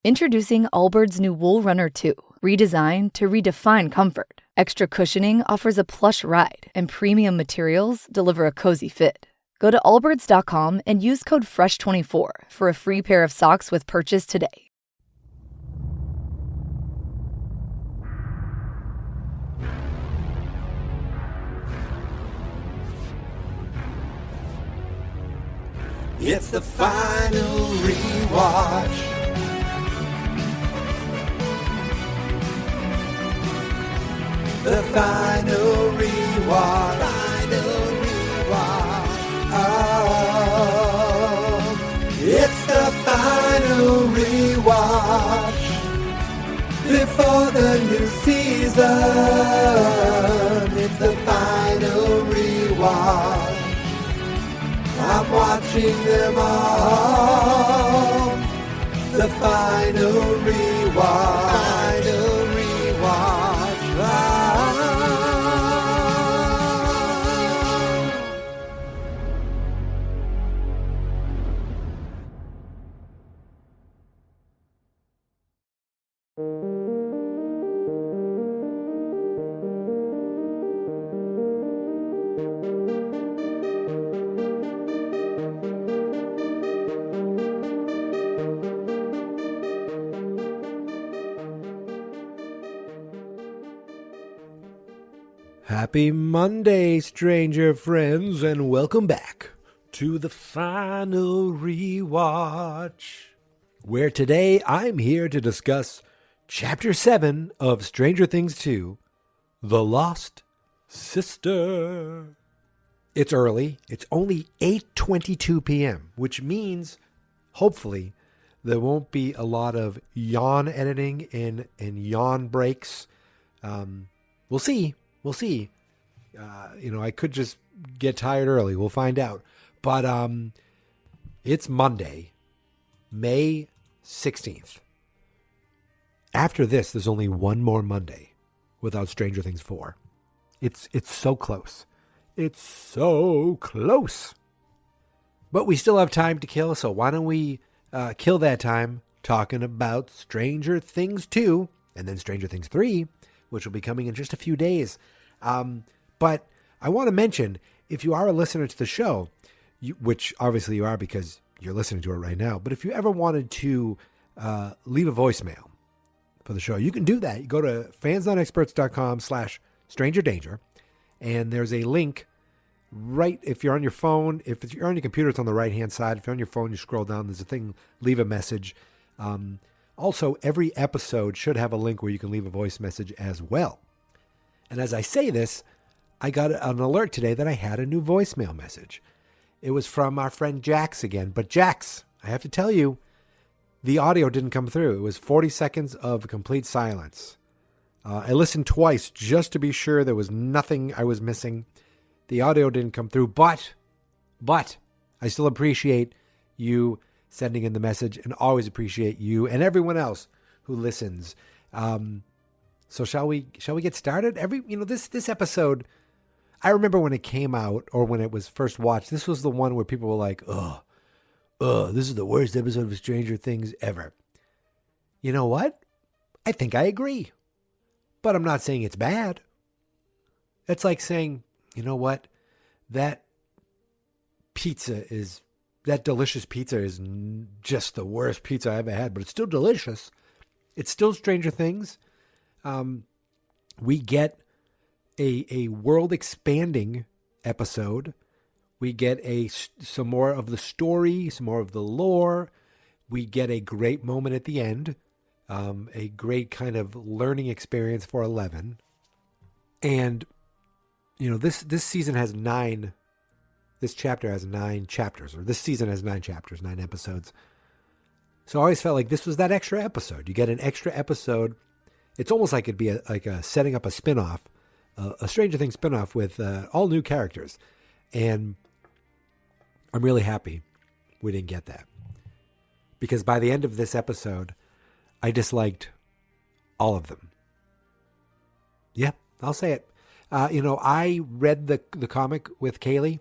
Introducing Allbirds' new Wool Runner 2, redesigned to redefine comfort. Extra cushioning offers a plush ride, and premium materials deliver a cozy fit. Go to allbirds.com and use code FRESH24 for a free pair of socks with purchase today. It's the final rewatch. The final rewatch. Final rewatch. Oh, it's the final rewatch. Before the new season. It's the final rewatch. I'm watching them all. The final rewatch. Final rewatch. Happy Monday, stranger friends, and welcome back to the final rewatch, where today I'm here to discuss Chapter 7 of Stranger Things 2, The Lost Sister. It's early. It's only 8:22 p.m., which means, hopefully, there won't be a lot of yawn editing and yawn breaks. We'll see. We'll see. I could just get tired early. We'll find out. But it's Monday, May 16th. After this, there's only one more Monday without Stranger Things 4. It's so close. It's so close. But we still have time to kill, so why don't we kill that time talking about Stranger Things 2 and then Stranger Things 3, which will be coming in just a few days. But I want to mention, if you are a listener to the show, which obviously you are because you're listening to it right now, but if you ever wanted to leave a voicemail for the show, you can do that. You go to fansnotexperts.com/strangerdanger, and there's a link right, if you're on your phone, if you're on your computer, it's on the right-hand side. If you're on your phone, you scroll down, there's a thing, leave a message. Also, every episode should have a link where you can leave a voice message as well. And as I say this, I got an alert today that I had a new voicemail message. It was from our friend Jax again. But Jax, I have to tell you, the audio didn't come through. It was 40 seconds of complete silence. I listened twice just to be sure there was nothing I was missing. The audio didn't come through, but I still appreciate you sending in the message and always appreciate you and everyone else who listens. So shall we get started? This episode, I remember when it came out or when it was first watched, this was the one where people were like, this is the worst episode of Stranger Things ever. You know what? I think I agree. But I'm not saying it's bad. It's like saying, you know what? That delicious pizza is just the worst pizza I ever had, but it's still delicious. It's still Stranger Things. We get a world-expanding episode. We get some more of the story, some more of the lore. We get a great moment at the end, a great kind of learning experience for 11. And, this season has 9, this chapter has 9 chapters, or this season has 9 chapters, 9 episodes. So I always felt like this was that extra episode. You get an extra episode. It's almost like it'd be a setting up a spinoff, a Stranger Things spinoff with all new characters. And I'm really happy we didn't get that. Because by the end of this episode, I disliked all of them. Yeah, I'll say it. I read the comic with Kaylee,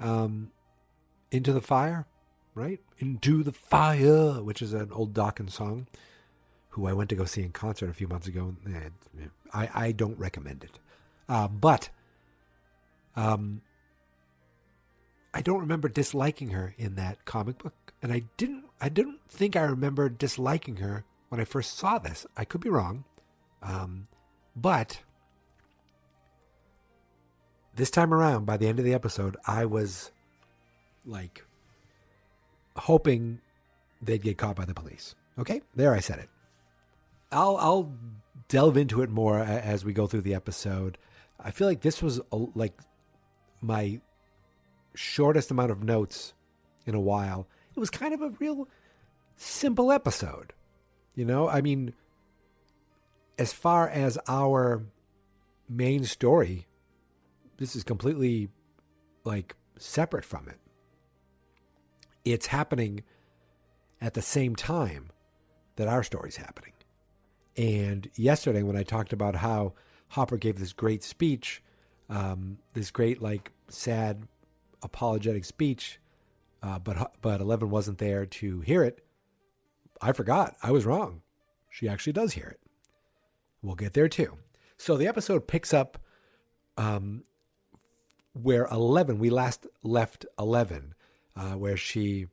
Into the Fire. right? Into the Fire, which is an old Dawkins song, who I went to go see in concert a few months ago. I don't recommend it. But I don't remember disliking her in that comic book. And I didn't think I remember disliking her when I first saw this. I could be wrong. But this time around, by the end of the episode, I was like hoping they'd get caught by the police. Okay, there I said it. I'll delve into it more as we go through the episode. I feel like this was like my shortest amount of notes in a while. It was kind of a real simple episode. You know, I mean, as far as our main story, this is completely like separate from it. It's happening at the same time that our story's happening. And yesterday when I talked about how Hopper gave this great speech, this great, like, sad, apologetic speech, but 11 wasn't there to hear it, I forgot. I was wrong. She actually does hear it. We'll get there too. So the episode picks up where 11, we last left 11, where she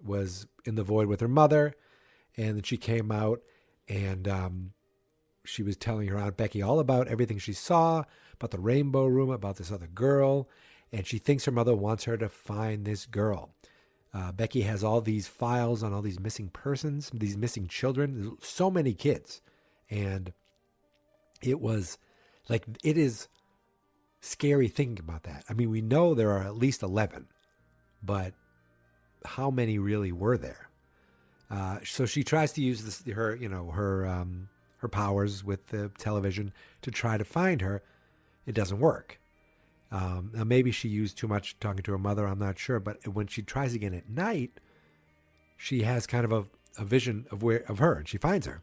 was in the void with her mother, and then she came out and she was telling her Aunt Becky all about everything she saw, about the rainbow room, about this other girl, and she thinks her mother wants her to find this girl. Becky has all these files on all these missing persons, these missing children, so many kids. And it was like, it is scary thinking about that. I mean, we know there are at least 11, but how many really were there? So she tries to use her powers with the television to try to find her. It doesn't work. Now maybe she used too much talking to her mother. I'm not sure. But when she tries again at night, she has kind of a vision of her, and she finds her.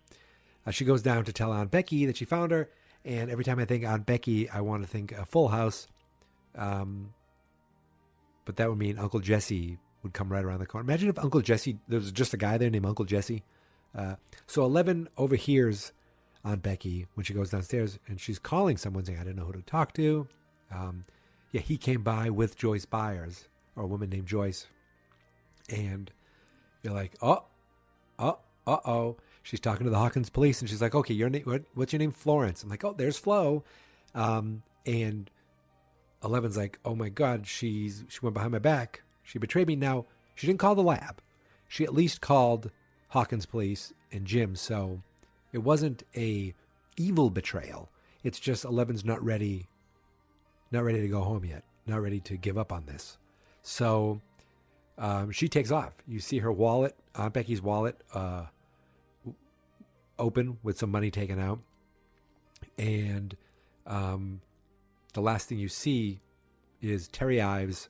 She goes down to tell Aunt Becky that she found her. And every time I think Aunt Becky, I want to think a Full House. But that would mean Uncle Jesse would come right around the corner. Imagine if Uncle Jesse, there was just a guy there named Uncle Jesse. So 11 overhears Aunt Becky when she goes downstairs, and she's calling someone saying, I don't know who to talk to. He came by with Joyce Byers, or a woman named Joyce. And you're like, uh-oh. She's talking to the Hawkins police, and she's like, okay, what's your name? Florence. I'm like, oh, there's Flo. And 11's like, oh my God, she went behind my back. She betrayed me. Now, she didn't call the lab. She at least called Hawkins police and Jim, so it wasn't a evil betrayal. It's just 11's not ready to go home yet, not ready to give up on this. So she takes off. You see her wallet, Aunt Becky's wallet, open with some money taken out. And the last thing you see is Terry Ives.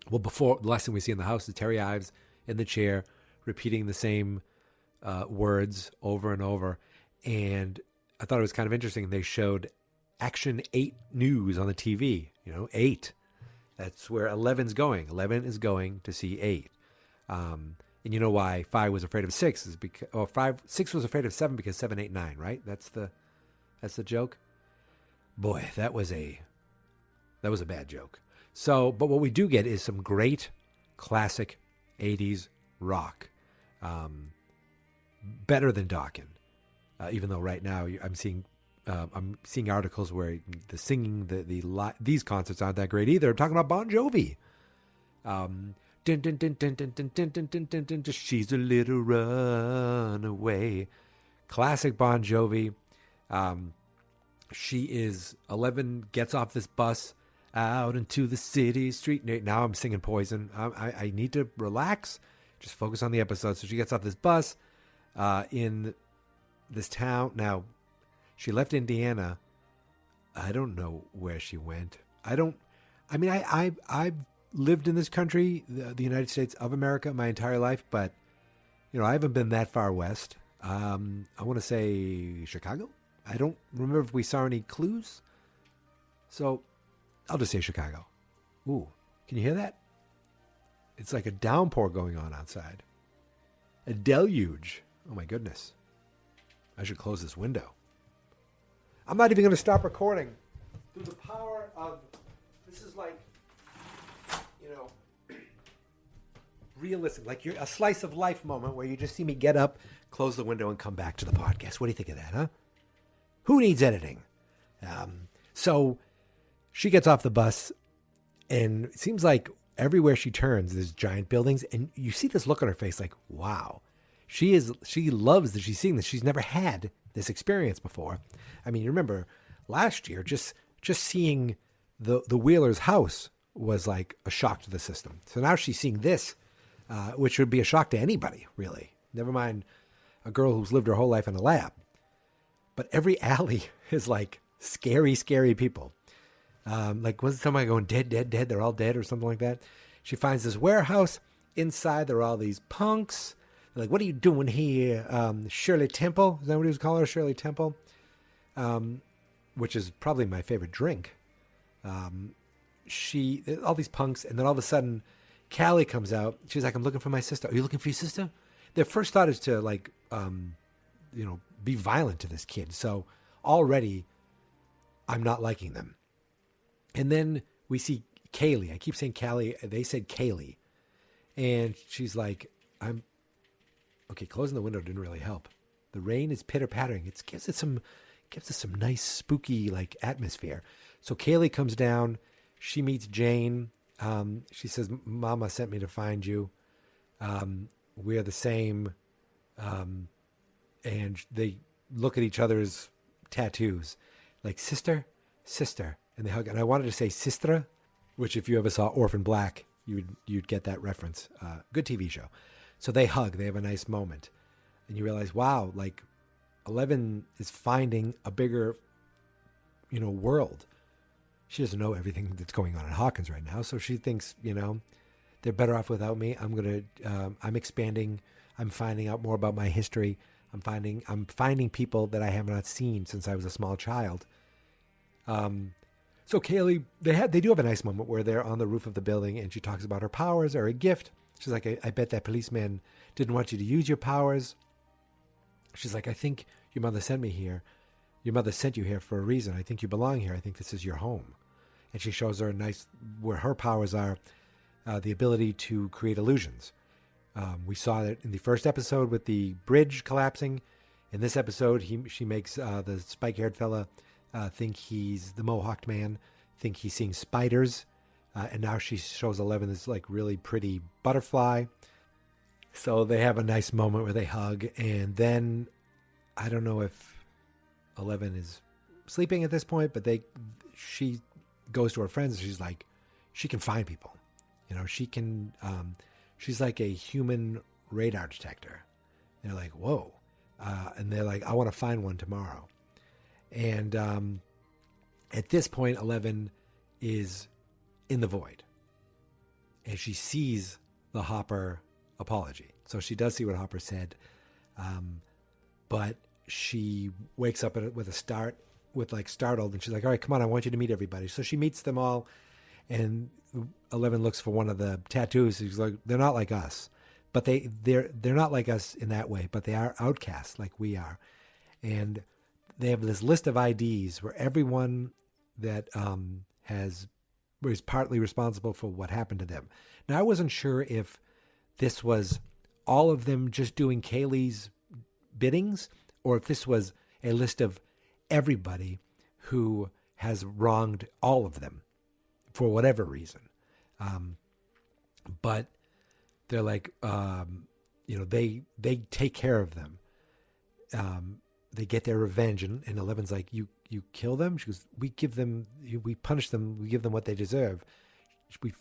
Well, before, the last thing we see in the house is Terry Ives in the chair repeating the same words over and over. And I thought it was kind of interesting. They showed Action 8 News on the TV. 8. That's where 11's going. 11 is going to see 8. And you know why 5 was afraid of 6 is because 6 was afraid of 7 because 7, 8, 9, right? That's the joke. Boy, that was a bad joke. So, but what we do get is some great classic 80s rock. Better than Dawkins. Even though right now I'm seeing articles where the singing, these concerts aren't that great either. I'm talking about Bon Jovi. She's a little runaway. Classic Bon Jovi. 11 gets off this bus out into the city street. Now I'm singing Poison. I need to relax. Just focus on the episode. So she gets off this bus in this town. Now, she left Indiana. I don't know where she went. I've lived in this country, the United States of America, my entire life, but I haven't been that far west. I want to say Chicago. I don't remember if we saw any clues. So I'll just say Chicago. Ooh, can you hear that? It's like a downpour going on outside. A deluge. Oh my goodness. I should close this window. I'm not even going to stop recording. Through the power of... This is like, realistic. Like a slice of life moment where you just see me get up, close the window, and come back to the podcast. What do you think of that, huh? Who needs editing? So she gets off the bus, and it seems like everywhere she turns, there's giant buildings, and you see this look on her face like, wow. She loves that she's seeing this. She's never had this experience before. I mean, you remember last year, just seeing the Wheeler's house was like a shock to the system. So now she's seeing this, which would be a shock to anybody, really. Never mind a girl who's lived her whole life in a lab. But every alley is like scary, scary people. Like, wasn't somebody going dead, dead, dead? They're all dead or something like that. She finds this warehouse. Inside, there are all these punks. They're like, what are you doing here? Shirley Temple. Is that what he was calling her? Shirley Temple? Which is probably my favorite drink. All these punks. And then all of a sudden, Callie comes out. She's like, I'm looking for my sister. Are you looking for your sister? Their first thought is to like, be violent to this kid. So already I'm not liking them. And then we see Kaylee. I keep saying Callie. They said Kaylee. And she's like, okay, closing the window didn't really help. The rain is pitter-pattering. It gives it some nice spooky like atmosphere. So Kaylee comes down. She meets Jane. She says, Mama sent me to find you. We're the same. And they look at each other's tattoos like sister. And they hug. And I wanted to say Sistra, which if you ever saw Orphan Black, you'd get that reference. Good TV show. So they hug. They have a nice moment. And you realize, wow, like 11 is finding a bigger, world. She doesn't know everything that's going on in Hawkins right now. So she thinks, they're better off without me. I'm expanding. I'm finding out more about my history. I'm finding people that I have not seen since I was a small child. So Kaylee, they do have a nice moment where they're on the roof of the building and she talks about her powers or a gift. She's like, I bet that policeman didn't want you to use your powers. She's like, I think your mother sent me here. Your mother sent you here for a reason. I think you belong here. I think this is your home. And she shows her where her powers are, the ability to create illusions. We saw that in the first episode with the bridge collapsing. In this episode, she makes the spike-haired fella think he's the Mohawked man, think he's seeing spiders. And now she shows 11 this like really pretty butterfly. So they have a nice moment where they hug. And then I don't know if 11 is sleeping at this point, but she goes to her friends and she's like, she can find people. She can, she's like a human radar detector. And they're like, whoa. And they're like, I want to find one tomorrow. And at this point, 11 is in the void. And she sees the Hopper apology. So she does see what Hopper said. But she wakes up startled. And she's like, all right, come on, I want you to meet everybody. So she meets them all. And 11 looks for one of the tattoos. He's like, they're not like us. But they're not like us in that way. But they are outcasts like we are. And they have this list of IDs where everyone that is partly responsible for what happened to them. Now, I wasn't sure if this was all of them just doing Kaylee's biddings, or if this was a list of everybody who has wronged all of them for whatever reason. But they're like, they take care of them. They get their revenge, and 11's like, you kill them? She goes, we punish them, we give them what they deserve. And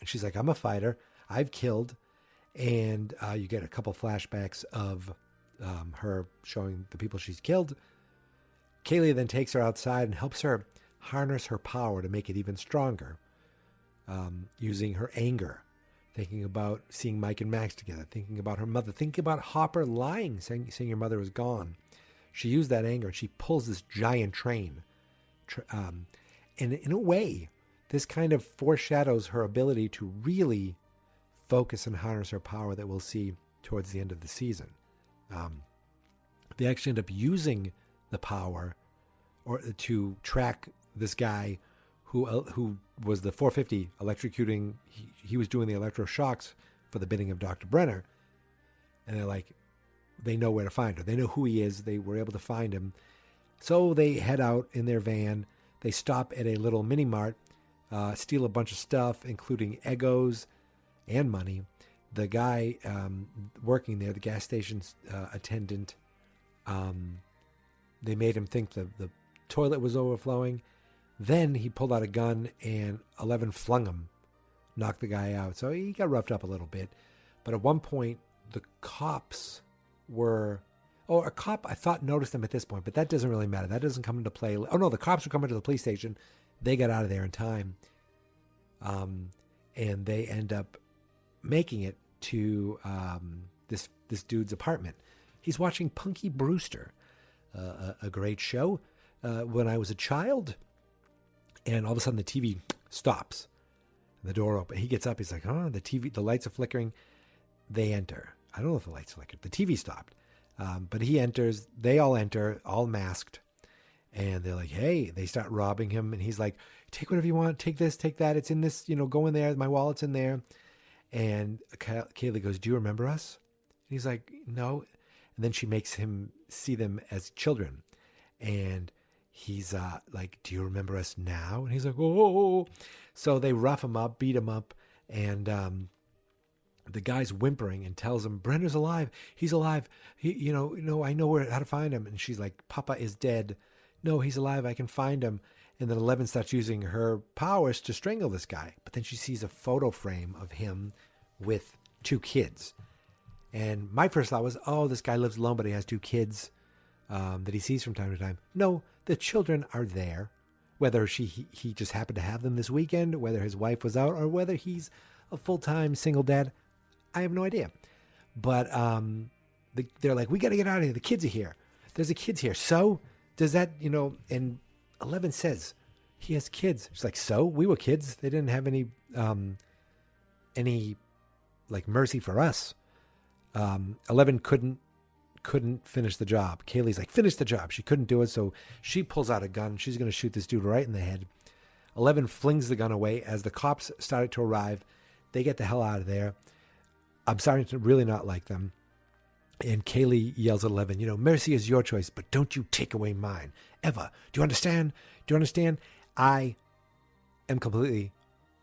she's like, I'm a fighter, I've killed. And you get a couple flashbacks of her showing the people she's killed. Kaylee then takes her outside and helps her harness her power to make it even stronger, using her anger, thinking about seeing Mike and Max together, thinking about her mother, thinking about Hopper lying, saying your mother was gone. She used that anger and she pulls this giant train. And in a way, this kind of foreshadows her ability to really focus and harness her power that we'll see towards the end of the season. They actually end up using the power or to track this guy who was the 450 electrocuting. He was doing the electroshocks for the bidding of Dr. Brenner. And they know where to find her. They know who he is. They were able to find him. So they head out in their van. They stop at a little mini mart, steal a bunch of stuff, including Eggos and money. The guy working there, the gas station attendant, they made him think the toilet was overflowing. Then he pulled out a gun and 11 flung him, knocked the guy out. So he got roughed up a little bit. But at one point, the cops were... Oh, a cop, I thought, noticed them at this point, but that doesn't really matter. That doesn't come into play. Oh, no, the cops were coming to the police station. They got out of there in time. And they end up making it to this dude's apartment. He's watching Punky Brewster, a great show. When I was a child, and all of a sudden the TV stops, and the door opens. He gets up. He's like, "Oh, the lights are flickering." They enter. I don't know if the lights flickered. The TV stopped, but he enters. They all enter, all masked, and they're like, "Hey!" They start robbing him, and he's like, "Take whatever you want. Take this. Take that. It's in this. Go in there. My wallet's in there." And Kaylee goes, "Do you remember us?" And he's like, "No." And then she makes him see them as children, and he's like, "Do you remember us now?" And he's like, "Oh." So they rough him up, beat him up, and the guy's whimpering and tells him, "Brenner's alive. He's alive. I know how to find him." And she's like, "Papa is dead." "No, he's alive. I can find him." And then 11 starts using her powers to strangle this guy. But then she sees a photo frame of him with 2 kids. And my first thought was, oh, this guy lives alone, but he has 2 kids that he sees from time to time. No, the children are there. Whether he just happened to have them this weekend, whether his wife was out, or whether he's a full-time single dad, I have no idea. But they're like, "We got to get out of here. The kids are here. There's the kids here." So does that, and 11 says he has kids. She's like, "So we were kids. They didn't have any mercy for us." 11 couldn't finish the job. Kaylee's like, "Finish the job." She couldn't do it, so she pulls out a gun. She's going to shoot this dude right in the head. 11 flings the gun away. As the cops started to arrive, they get the hell out of there. I'm starting to really not like them. And Kaylee yells at 11, "Mercy is your choice, but don't you take away mine. Ever. Do you understand? Do you understand?" I am completely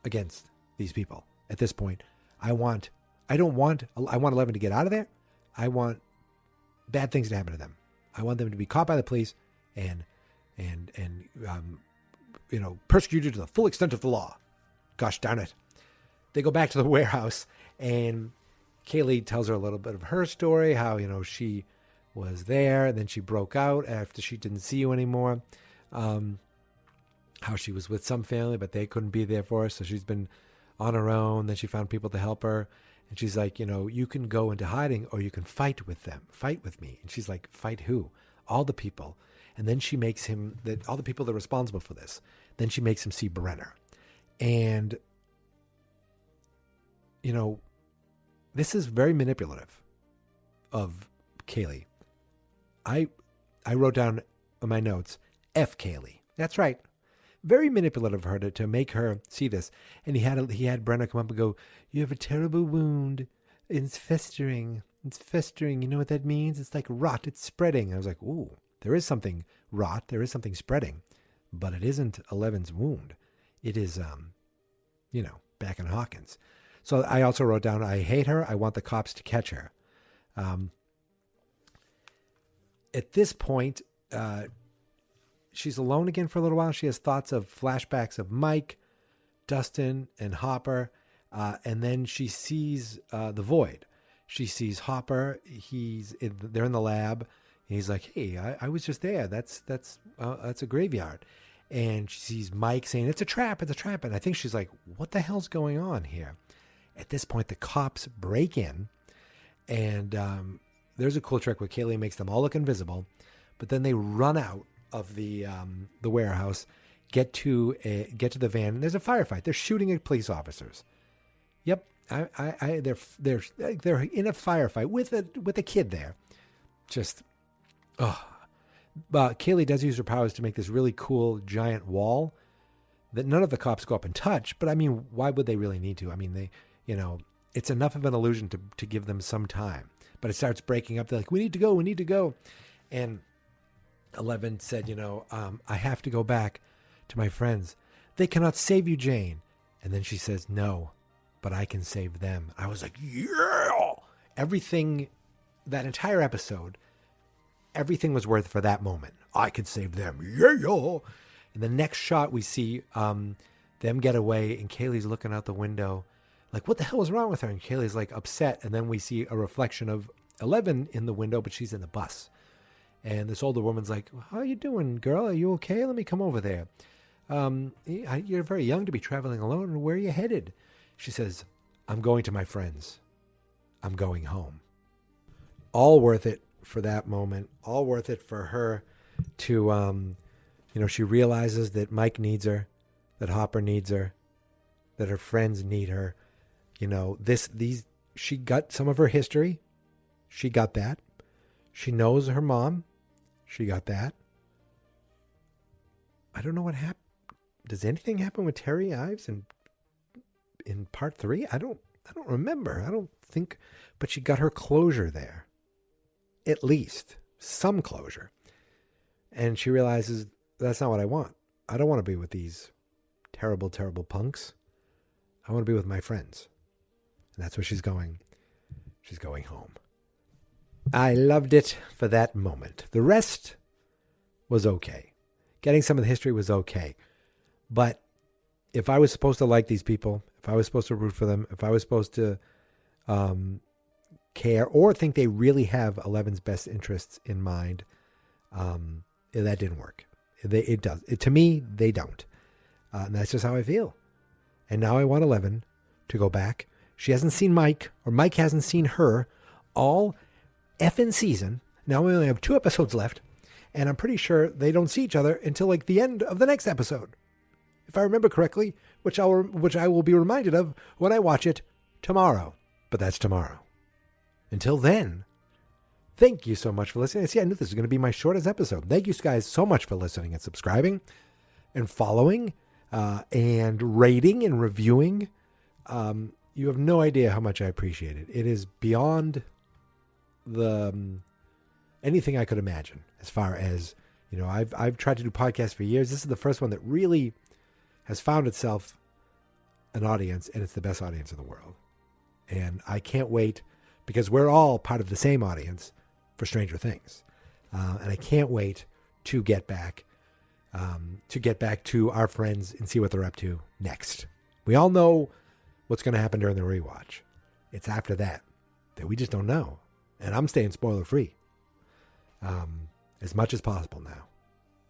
against these people at this point. I want 11 to get out of there. I want bad things to happen to them. I want them to be caught by the police and persecuted to the full extent of the law. Gosh darn it. They go back to the warehouse, and Kaylee tells her a little bit of her story, how, she was there and then she broke out after she didn't see you anymore. How she was with some family, but they couldn't be there for her. So she's been on her own. Then she found people to help her. And she's like, you can go into hiding or you can fight with them. Fight with me. And she's like, "Fight who?" "All the people." And then she makes him, all the people that are responsible for this. Then she makes him see Brenner. And, this is very manipulative of Kaylee. I wrote down in my notes, F Kaylee. That's right. Very manipulative of her to make her see this. And he had Brenner come up and go, "You have a terrible wound. It's festering. It's festering. You know what that means? It's like rot. It's spreading." I was like, ooh, there is something rot. There is something spreading. But it isn't 11's wound. It is, back in Hawkins. So I also wrote down, I hate her. I want the cops to catch her. At this point, she's alone again for a little while. She has thoughts of flashbacks of Mike, Dustin, and Hopper. And then she sees the Void. She sees Hopper. They're in the lab. And he's like, "Hey, I was just there. That's a graveyard." And she sees Mike saying, "It's a trap. It's a trap." And I think she's like, "What the hell's going on here?" At this point, the cops break in, and there's a cool trick where Kaylee makes them all look invisible, but then they run out of the warehouse, get to the van, and there's a firefight. They're shooting at police officers. Yep, they're in a firefight with a kid there. Just, But Kaylee does use her powers to make this really cool giant wall that none of the cops go up and touch. But I mean, why would they really need to? I mean, it's enough of an illusion to give them some time. But it starts breaking up. They're like, we need to go. And 11 said, I have to go back to my friends. They cannot save you, Jane. And then she says, no, but I can save them. I was like, yeah! Everything, that entire episode, everything was worth for that moment. I could save them. Yeah. And the next shot we see them get away, and Kaylee's looking out the window like, what the hell was wrong with her? And Kaylee's like upset. And then we see a reflection of 11 in the window, but she's in the bus. And this older woman's like, how are you doing, girl? Are you okay? Let me come over there. You're very young to be traveling alone. Where are you headed? She says, I'm going to my friends. I'm going home. All worth it for that moment. All worth it for her to, she realizes that Mike needs her, that Hopper needs her, that her friends need her. She got some of her history. She got that. She knows her mom. She got that. I don't know what happened. Does anything happen with Terry Ives in part 3? I don't remember. I don't think, but she got her closure there. At least some closure. And she realizes that's not what I want. I don't want to be with these terrible, terrible punks. I want to be with my friends. And that's where she's going. She's going home. I loved it for that moment. The rest was okay. Getting some of the history was okay. But if I was supposed to like these people, if I was supposed to root for them, if I was supposed to care or think they really have 11's best interests in mind, that didn't work. It does. To me, they don't. And that's just how I feel. And now I want 11 to go back. She hasn't seen Mike, or Mike hasn't seen her all effing season. Now we only have 2 episodes left. And I'm pretty sure they don't see each other until like the end of the next episode. If I remember correctly, which I will be reminded of when I watch it tomorrow. But that's tomorrow. Until then, thank you so much for listening. See, I knew this was going to be my shortest episode. Thank you guys so much for listening and subscribing and following and rating and reviewing. You have no idea how much I appreciate it. It is beyond anything I could imagine as far as, I've tried to do podcasts for years. This is the first one that really has found itself an audience, and it's the best audience in the world. And I can't wait, because we're all part of the same audience for Stranger Things. And I can't wait to get back to our friends and see what they're up to next. We all know what's going to happen during the rewatch. It's after that we just don't know. And I'm staying spoiler free as much as possible now.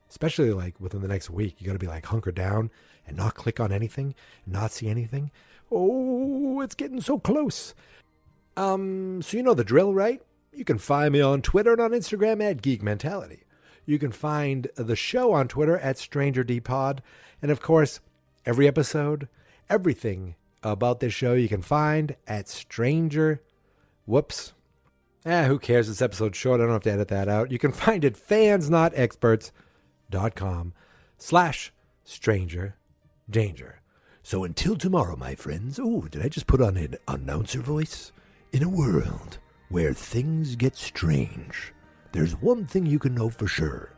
Especially like within the next week, you got to be like hunker down and not click on anything, not see anything. Oh, it's getting so close. So you know the drill, right? You can find me on Twitter and on Instagram at Geek Mentality. You can find the show on Twitter at StrangerDPod. And of course, every episode, everything about this show you can find at who cares? This episode's short. I don't have to edit that out. You can find it fansnotexperts.com/stranger danger. So until tomorrow, my friends. Oh, did I just put on an announcer voice? In a world where things get strange, there's one thing you can know for sure.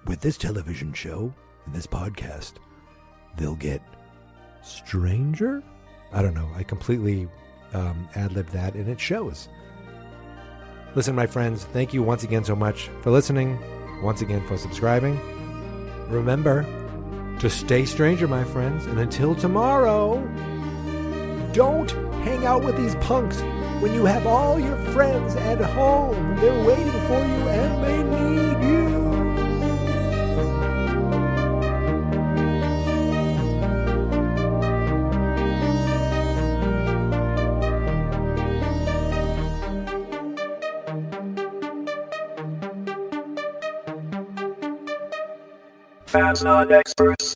With this television show and this podcast, they'll get stranger? I don't know. I completely ad-libbed that, and it shows. Listen, my friends, thank you once again so much for listening. Once again for subscribing. Remember to stay stranger, my friends. And until tomorrow, don't hang out with these punks when you have all your friends at home. They're waiting for you and they need you. Fans not experts.